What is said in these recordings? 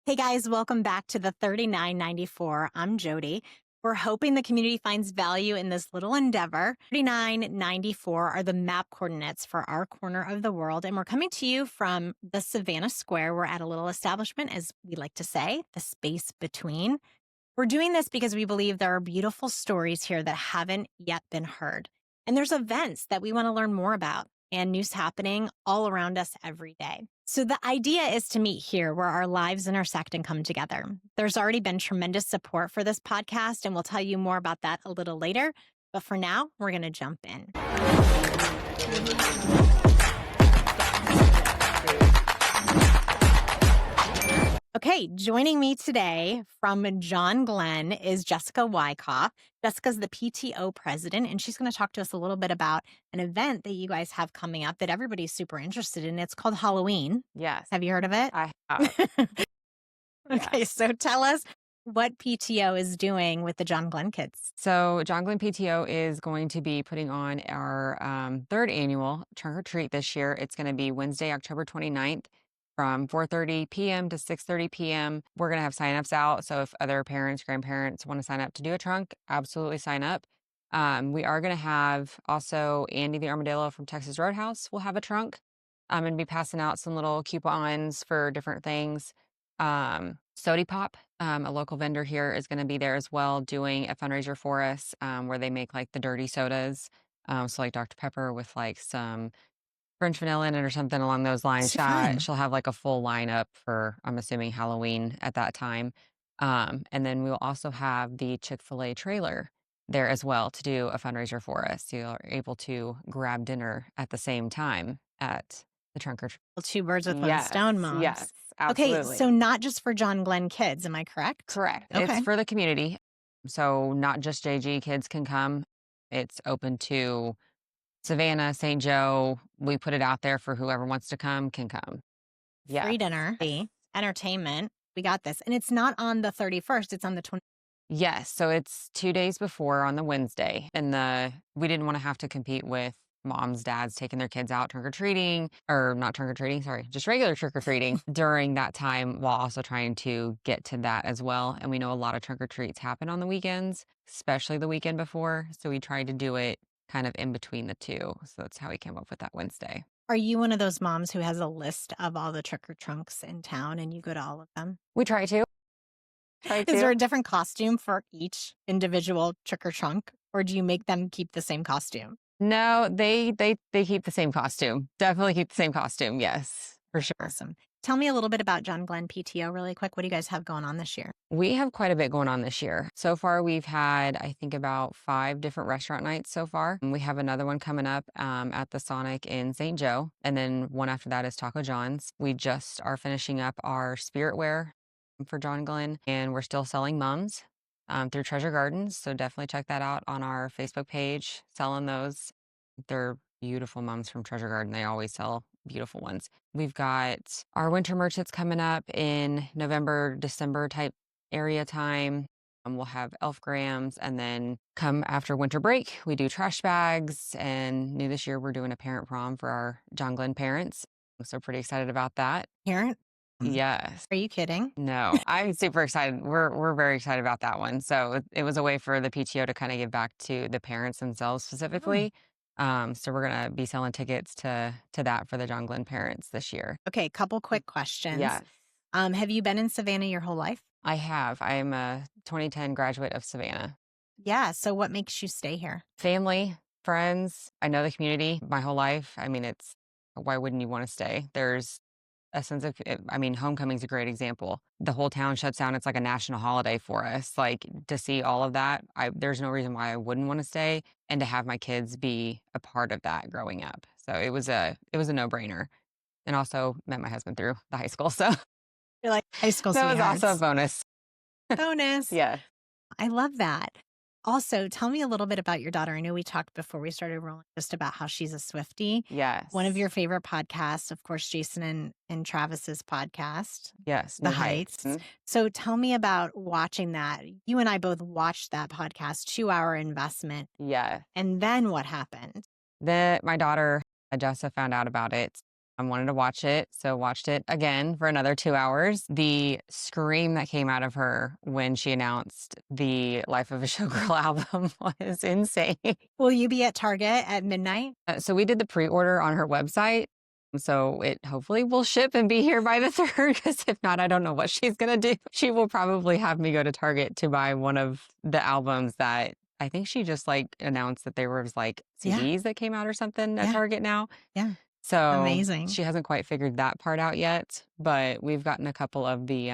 Hey guys, welcome back to the 3994. I'm Jodie. We're hoping the community finds value in this little endeavor. 3994 are the map coordinates for our corner of the world, and we're coming to you from the Savannah Square. We're at a little establishment, as we like to say, the space between. We're doing this because we believe there are beautiful stories here that haven't yet been heard. And there's events that we want to learn more about and news happening all around us every day. So the idea is to meet here where our lives intersect and come together. There's already been tremendous support for this podcast, and we'll tell you more about that a little later. But for now, we're going to jump in. Okay, joining me today from John Glenn is Jessica Wyckoff. Jessica's the PTO president, and she's going to talk to us a little bit about an event that you guys have coming up that everybody's super interested in. It's called Halloween. Yes. Have you heard of it? I have. Okay, so tell us what PTO is doing with the John Glenn kids. So John Glenn PTO is going to be putting on our third annual trunk or treat this year. It's going to be Wednesday, October 29th from 4:30 p.m. to 6:30 p.m. We're going to have signups out. So if other parents, grandparents want to sign up to do a trunk, absolutely sign up. We are going to have also Andy the Armadillo from Texas Roadhouse will have a trunk and be passing out some little coupons for different things. Sody Pop, a local vendor here, is going to be there as well doing a fundraiser for us where they make like the dirty sodas. So like Dr. Pepper with like some French vanilla in it or something along those lines. She'll have like a full lineup for, I'm assuming, Halloween at that time. And then we'll also have the Chick-fil-A trailer there as well to do a fundraiser for us. So you're able to grab dinner at the same time at the trunk or treat. Two birds with one stone, moms. Yes, absolutely. Okay, so not just for John Glenn kids, am I correct? Correct. Okay. It's for the community. So not just JG kids can come. It's open to Savannah, St. Joe. We put it out there for whoever wants to come can come. Yeah. Free dinner, entertainment. We got this. And it's not on the 31st, it's on the 20th. Yes. So it's 2 days before on the Wednesday. And we didn't want to have to compete with moms, dads taking their kids out trick-or-treating, or not trick-or-treating, sorry, just regular trick-or-treating during that time while also trying to get to that as well. And we know a lot of trick-or-treats happen on the weekends, especially the weekend before. So we tried to do it kind of in between the two. So that's how we came up with that Wednesday. Are you one of those moms who has a list of all the trick-or-trunks in town and you go to all of them? We try to. Is there a different costume for each individual trick-or-trunk, or do you make them keep the same costume? No, they keep the same costume. Definitely keep the same costume. Yes, for sure. Awesome. Tell me a little bit about John Glenn PTO really quick. What do you guys have going on this year? We have quite a bit going on this year. So far, we've had, I think, about 5 different restaurant nights so far. We have another one coming up at the Sonic in St. Joe. And then one after that is Taco John's. We just are finishing up our spirit wear for John Glenn, and we're still selling mums through Treasure Gardens. So definitely check that out on our Facebook page, selling those. They're beautiful mums from Treasure Garden. They always sell beautiful ones. We've got our winter merchants coming up in November, December type area time. We'll have elf grams, and then come after winter break, we do trash bags. And new this year, we're doing a parent prom for our John Glenn parents. So pretty excited about that. Parent? Yes. Are you kidding? No, I'm super excited. We're very excited about that one. So it was a way for the PTO to kind of give back to the parents themselves specifically. So we're going to be selling tickets to that for the John Glenn parents this year. Okay, couple quick questions. Yes. Have you been in Savannah your whole life? I have. I am a 2010 graduate of Savannah. Yeah, so what makes you stay here? Family, friends. I know the community my whole life. I mean, why wouldn't you want to stay? There's a sense of, homecoming's a great example. The whole town shuts down. It's like a national holiday for us. Like, to see all of that, there's no reason why I wouldn't want to stay, and to have my kids be a part of that growing up. So it was a no-brainer. And also met my husband through the high school. So You're like high school that was sweethearts. also a bonus. Bonus. Yeah. I love that. Also, tell me a little bit about your daughter. I know we talked before we started rolling just about how she's a Swiftie. Yes. One of your favorite podcasts, of course, Jason and Travis's podcast. Yes. The New Heights. Mhm. So tell me about watching that. You and I both watched that podcast, 2-hour investment. Yeah. And then what happened? My daughter, Jessa, found out about it I wanted to watch it, so watched it again for another 2 hours. The scream that came out of her when she announced the Life of a Showgirl album was insane. Will you be at Target at midnight? So we did the pre-order on her website, so it hopefully will ship and be here by the 3rd, because if not, I don't know what she's gonna do. She will probably have me go to Target to buy one of the albums that I think she just, like, announced that there was, like, Yeah. CDs that came out or something at Yeah. Target now. Yeah. So Amazing. she hasn't quite figured that part out yet, but we've gotten a couple of the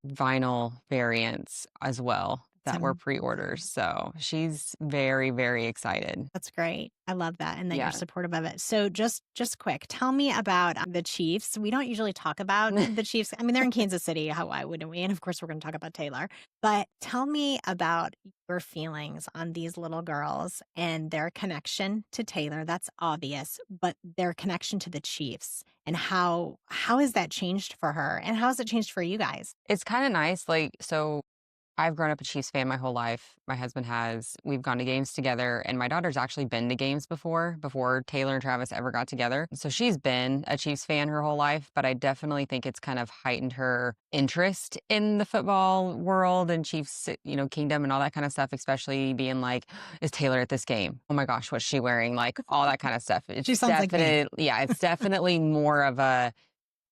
vinyl variants as well that were pre-orders. So she's very, very excited. That's great. I love that, and that you're Yeah. supportive of it. So just quick, tell me about the Chiefs. We don't usually talk about the Chiefs. I mean, they're in Kansas City. Why wouldn't we? And of course, we're going to talk about Taylor. But tell me about your feelings on these little girls and their connection to Taylor. That's obvious, but their connection to the Chiefs, and how has that changed for her, and how has it changed for you guys? It's kind of nice. Like, so I've grown up a Chiefs fan my whole life. My husband has. We've gone to games together, and my daughter's actually been to games before Taylor and Travis ever got together. So she's been a Chiefs fan her whole life, but I definitely think it's kind of heightened her interest in the football world and Chiefs, kingdom and all that kind of stuff, especially being like, is Taylor at this game? Oh my gosh, what's she wearing? Like all that kind of stuff. She sounds like me. Yeah, it's definitely more of a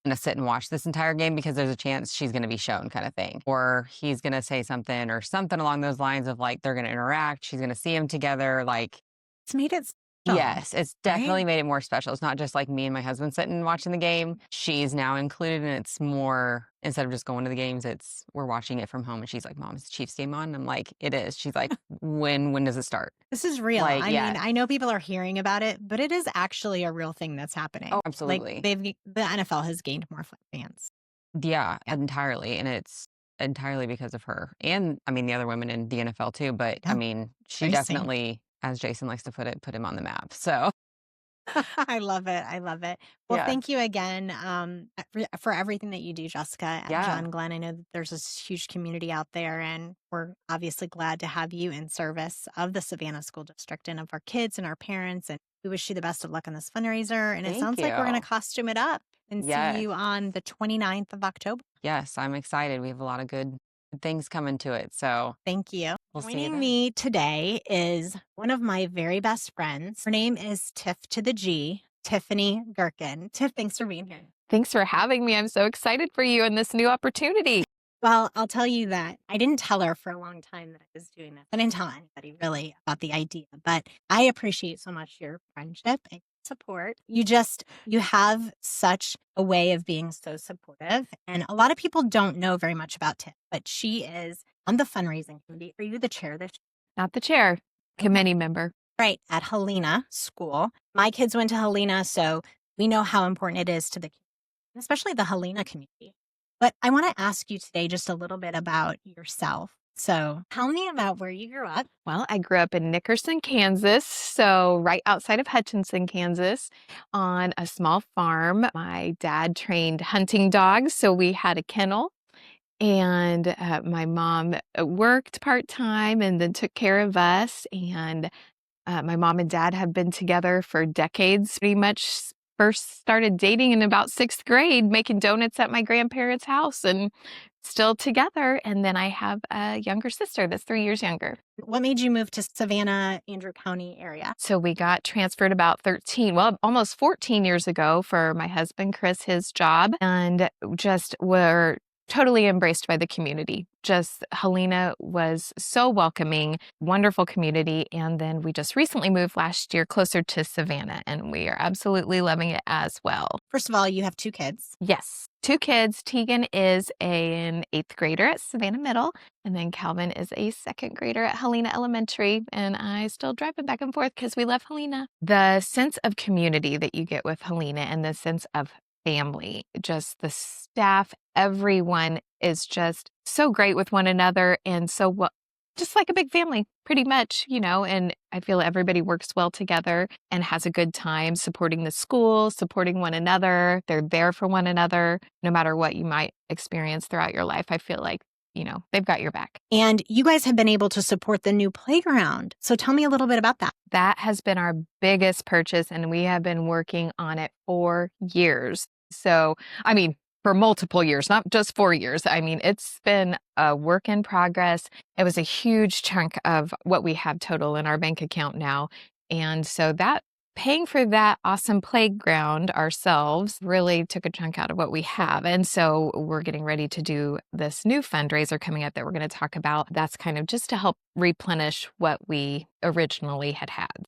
gonna sit and watch this entire game because there's a chance she's gonna be shown kind of thing. Or he's gonna say something or something along those lines of like they're gonna interact, she's gonna see them together. Like, It's made it special, yes, it's definitely right? made it more special. It's not just like me and my husband sitting and watching the game. She's now included, and it's more, instead of just going to the games, it's we're watching it from home, and she's like, "Mom, is the Chiefs game on?" And I'm like, "It is." She's like, when does it start? This is real. Like, I yeah. mean, I know people are hearing about it, but it is actually a real thing that's happening. Oh, absolutely. Like the NFL has gained more fans. Yeah, entirely. And it's entirely because of her. And I mean, the other women in the NFL too. But I Yeah, mean, she very same. definitely, as Jason likes to put it, put him on the map. So, I love it. I love it. Well, yeah. thank you again for everything that you do, Jessica and Yeah. John Glenn. I know that there's this huge community out there, and we're obviously glad to have you in service of the Savannah School District and of our kids and our parents. And we wish you the best of luck on this fundraiser. And it Thank sounds like we're going you. to costume it up and Yes. see you on the 29th of October. Yes, I'm excited. We have a lot of good things coming to it. So, Thank you. we'll see you Joining then. me today is one of my very best friends. Her name is Tiff to the G, Tiffany Gerken. Tiff, thanks for being here. Thanks for having me. I'm so excited for you and this new opportunity. Well, I'll tell you that I didn't tell her for a long time that I was doing this. I didn't tell anybody really about the idea, but I appreciate so much your friendship and support. You have such a way of being so supportive. And a lot of people don't know very much about Tiff, but she is on the fundraising committee. Are you the chair this year? Not the chair, committee member. Right, at Helena School. My kids went to Helena, so we know how important it is to the community, especially the Helena community. But I want to ask you today just a little bit about yourself. So tell me about where you grew up. Well, I grew up in Nickerson, Kansas, so right outside of Hutchinson, Kansas, on a small farm. My dad trained hunting dogs, so we had a kennel. And my mom worked part-time and then took care of us. And my mom and dad have been together for decades, pretty much first started dating in about 6th grade, making donuts at my grandparents' house and still together. And then I have a younger sister that's 3 years younger. What made you move to Savannah, Andrew County area? So we got transferred about almost 14 years ago for my husband, Chris, his job, and just were totally embraced by the community. Just Helena was so welcoming, wonderful community. And then we just recently moved last year closer to Savannah, and we are absolutely loving it as well. First of all, you have 2 kids. Yes, 2 kids. Tegan is an 8th grader at Savannah Middle, and then Calvin is a 2nd grader at Helena Elementary. And I still drive him back and forth because we love Helena. The sense of community that you get with Helena and the sense of family, just the staff, everyone is just so great with one another, and so just like a big family, pretty much, and I feel everybody works well together and has a good time supporting the school, supporting one another. They're there for one another, no matter what you might experience throughout your life. I feel like, they've got your back. And you guys have been able to support the new playground. So tell me a little bit about that. That has been our biggest purchase, and we have been working on it for years. So, for multiple years, not just 4 years. It's been a work in progress. It was a huge chunk of what we have total in our bank account now. And so paying for that awesome playground ourselves really took a chunk out of what we have. And so we're getting ready to do this new fundraiser coming up that we're going to talk about. That's kind of just to help replenish what we originally had.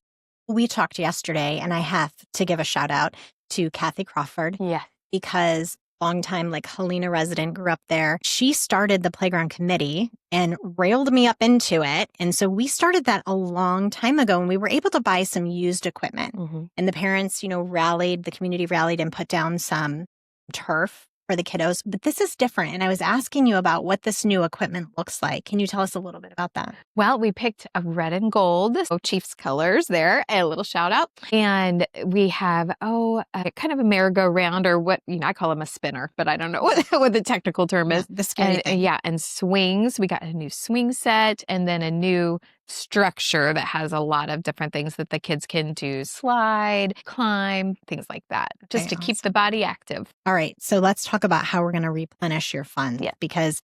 We talked yesterday, and I have to give a shout out to Kathy Crawford. Yeah. Because longtime Helena resident, grew up there. She started the playground committee and railed me up into it. And so we started that a long time ago, and we were able to buy some used equipment. Mm-hmm. And the parents, the community rallied and put down some turf for the kiddos. But this is different. And I was asking you about what this new equipment looks like. Can you tell us a little bit about that? Well, we picked a red and gold, so Chiefs colors there, a little shout out. And we have, kind of a merry-go-round, or what, I call them a spinner, but I don't know what the technical term is. The scary thing. And swings. We got a new swing set, and then a new structure that has a lot of different things that the kids can do, slide, climb, things like that, just to keep the body active. All right. So let's talk about how we're going to replenish your funds, because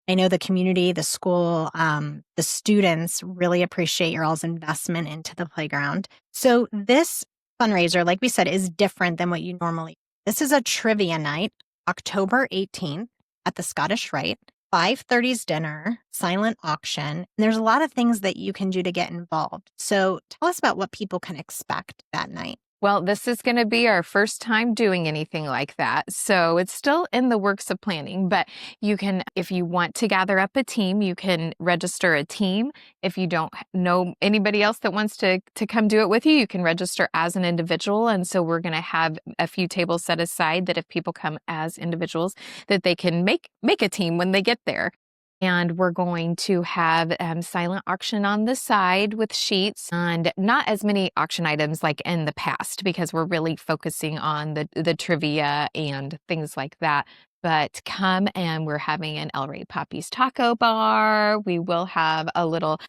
I know the community, the school, the students really appreciate your all's investment into the playground. So this fundraiser, like we said, is different than what you normally do. This is a trivia night, October 18th at the Scottish Rite. 5:30's dinner, silent auction. And there's a lot of things that you can do to get involved. So tell us about what people can expect that night. Well, this is going to be our first time doing anything like that. So it's still in the works of planning, but you can, if you want to gather up a team, you can register a team. If you don't know anybody else that wants to come do it with you, you can register as an individual. And so we're going to have a few tables set aside that if people come as individuals, that they can make a team when they get there. And we're going to have silent auction on the side with sheets, and not as many auction items like in the past, because we're really focusing on the trivia and things like that. But come, and we're having an El Rey Papi's taco bar. We will have a little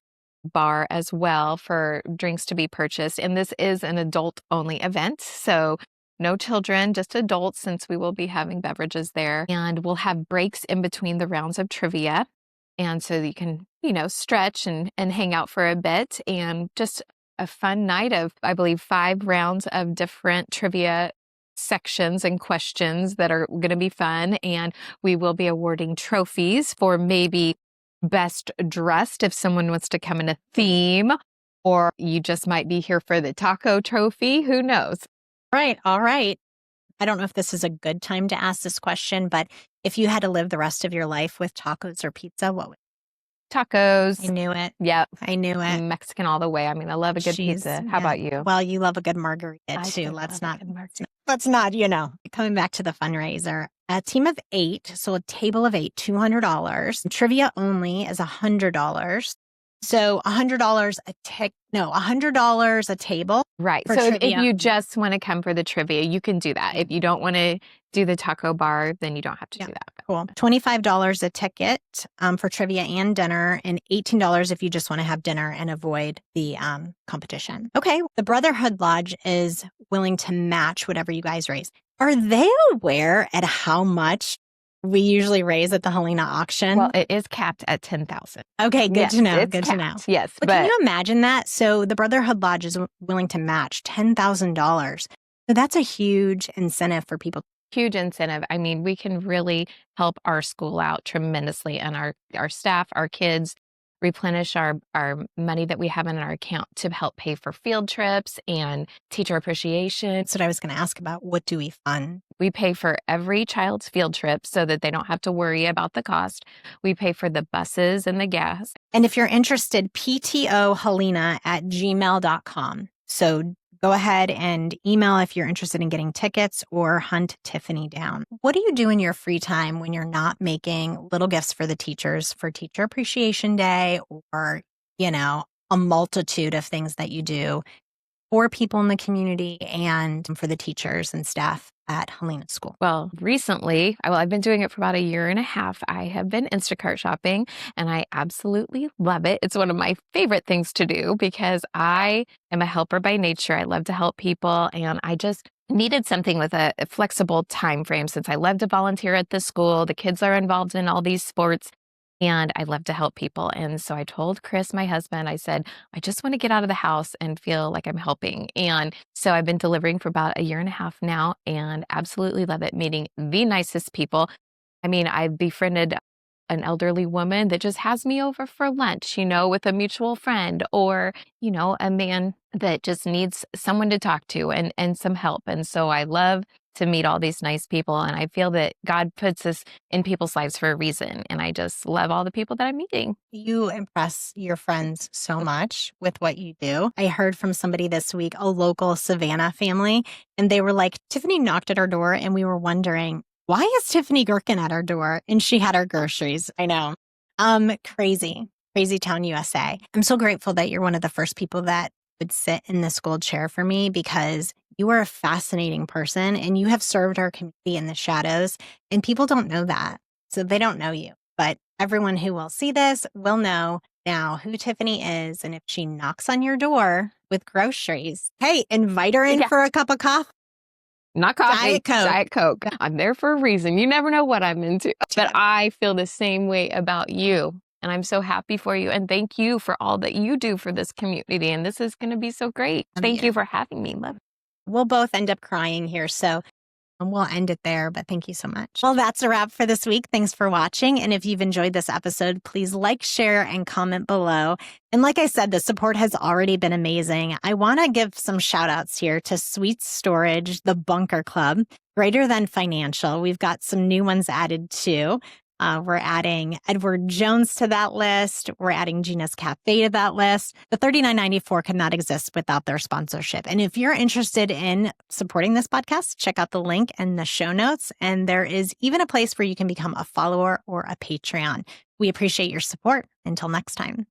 bar as well for drinks to be purchased. And this is an adult-only event, so no children, just adults, since we will be having beverages there. And we'll have breaks in between the rounds of trivia. And so you can, stretch and hang out for a bit, and just a fun night of, I believe, 5 rounds of different trivia sections and questions that are going to be fun. And we will be awarding trophies for maybe best dressed if someone wants to come in a theme, or you just might be here for the taco trophy. Who knows? Right. All right. I don't know if this is a good time to ask this question, but if you had to live the rest of your life with tacos or pizza, what would Tacos. I knew it. Yep. I knew it. Mexican all the way. I love a good pizza. How about you? Well, you love a good margarita too. Let's not, coming back to the fundraiser, a team of 8. So a table of 8, $200. Trivia only is $100. So $100 $100 a table. Right. So if you just want to come for the trivia, you can do that. If you don't want to do the taco bar, then you don't have to do that. Cool. $25 a ticket for trivia and dinner, and $18 if you just want to have dinner and avoid the competition. Okay. The Brotherhood Lodge is willing to match whatever you guys raise. Are they aware at how much we usually raise at the Helena auction? Well, it is capped at $10,000. Okay, good to know. Good to know. Yes, but can you imagine that? So the Brotherhood Lodge is willing to match $10,000. So that's a huge incentive for people. Huge incentive. We can really help our school out tremendously, and our staff, our kids, replenish our money that we have in our account to help pay for field trips and teacher appreciation. That's what I was going to ask about. What do we fund? We pay for every child's field trip so that they don't have to worry about the cost. We pay for the buses and the gas. And if you're interested, ptohelena@gmail.com. So go ahead and email if you're interested in getting tickets, or hunt Tiffany down. What do you do in your free time when you're not making little gifts for the teachers for Teacher Appreciation Day, or, a multitude of things that you do for people in the community and for the teachers and staff at Helena School? Well, recently, I've been doing it for about a year and a half. I have been Instacart shopping and I absolutely love it. It's one of my favorite things to do because I am a helper by nature. I love to help people and I just needed something with a flexible time frame since I love to volunteer at the school. The kids are involved in all these sports and I love to help people. And so I told Chris, my husband, I said, I just want to get out of the house and feel like I'm helping. And so I've been delivering for about a year and a half now and absolutely love it, meeting the nicest people. I mean, I've befriended an elderly woman that just has me over for lunch, with a mutual friend or, a man that just needs someone to talk to and some help. And so I love to meet all these nice people. And I feel that God puts us in people's lives for a reason. And I just love all the people that I'm meeting. You impress your friends so much with what you do. I heard from somebody this week, a local Savannah family, and they were like, Tiffany knocked at our door and we were wondering, why is Tiffany Gerken at our door? And she had our groceries. I know. Crazy town, USA. I'm so grateful that you're one of the first people that would sit in this gold chair for me because you are a fascinating person and you have served our community in the shadows and people don't know that. So they don't know you, but everyone who will see this will know now who Tiffany is. And if she knocks on your door with groceries, hey, invite her in for a cup of coffee. Not coffee, Diet Coke. I'm there for a reason. You never know what I'm into. But I feel the same way about you. And I'm so happy for you. And thank you for all that you do for this community. And this is going to be so great. Thank you for having me. Love it. We'll both end up crying here. So we'll end it there. But thank you so much. Well, that's a wrap for this week. Thanks for watching. And if you've enjoyed this episode, please like, share, and comment below. And like I said, the support has already been amazing. I want to give some shout outs here to Sweet Storage, the Bunker Club, Greater Than Financial. We've got some new ones added too. We're adding Edward Jones to that list. We're adding Gina's Cafe to that list. The $39.94 could not exist without their sponsorship. And if you're interested in supporting this podcast, check out the link in the show notes. And there is even a place where you can become a follower or a Patreon. We appreciate your support. Until next time.